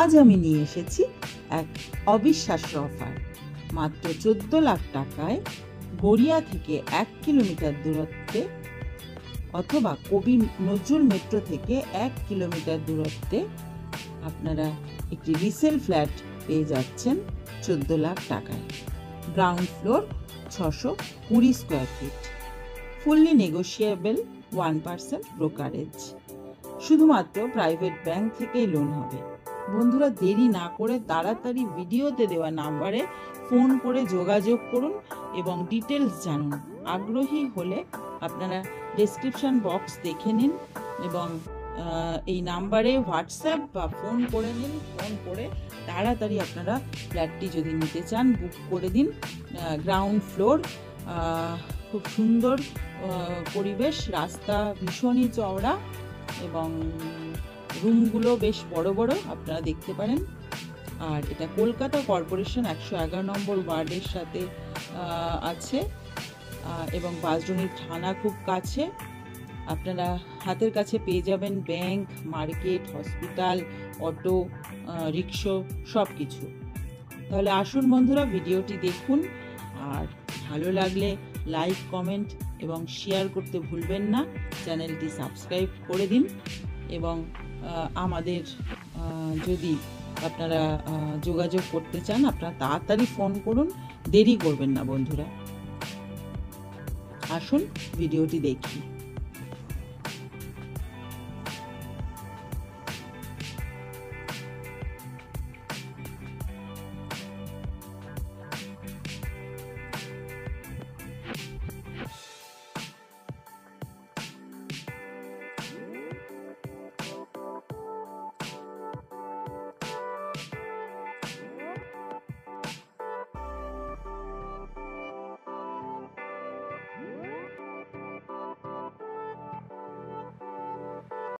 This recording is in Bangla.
আজ আমি নিয়ে এসেছি এক অবিশ্বাস্য অফার। মাত্র 14 লাখ টাকায় গড়িয়া থেকে 1 কিলোমিটার দূরত্বে অথবা কবি নজরুল মেট্রো থেকে 1 কিলোমিটার দূরত্বে আপনারা একটি রিসেল ফ্ল্যাট পেয়ে যাচ্ছেন 14 লাখ টাকায়। Ground floor 620 square feet, fully negotiable, 1% brokerage, শুধুমাত্র প্রাইভেট ব্যাংক থেকেই লোন হবে। বন্ধুরা, দেরি না করে তাড়াতাড়ি ভিডিওতে দেওয়া নাম্বারে ফোন করে যোগাযোগ করুন এবং ডিটেলস জানুন। আগ্রহী হলে আপনারা ডেসক্রিপশন বক্স দেখে নিন এবং এই নাম্বারে হোয়াটসঅ্যাপ বা ফোন করে নিন। ফোন করে তাড়াতাড়ি আপনারা ফ্ল্যাটটি যদি নিতে চান বুক করে দিন। গ্রাউন্ড ফ্লোর, খুব সুন্দর পরিবেশ, রাস্তা ভীষণই চওড়া এবং রুমগুলো বেশ বড় বড়, আপনারা দেখতে পারেন। আর এটা কলকাতা কর্পোরেশন 111 নম্বর ওয়ার্ডের সাথে আছে এবং বাঁশডোহরি থানা খুব কাছে। আপনারা হাতের কাছে পেয়ে যাবেন ব্যাংক, মার্কেট, হসপিটাল, অটো, রিক্সা, সব কিছু। তাহলে আসুন বন্ধুরা, ভিডিওটি দেখুন আর ভালো লাগলে লাইক, কমেন্ট এবং শেয়ার করতে ভুলবেন না। চ্যানেলটি সাবস্ক্রাইব করে দিন এবং আমাদের যদি আপনারা যোগাযোগ করতে চান আপনারা তাড়াতাড়ি ফোন করুন, দেরি করবেন না বন্ধুরা। আসুন ভিডিওটি দেখি।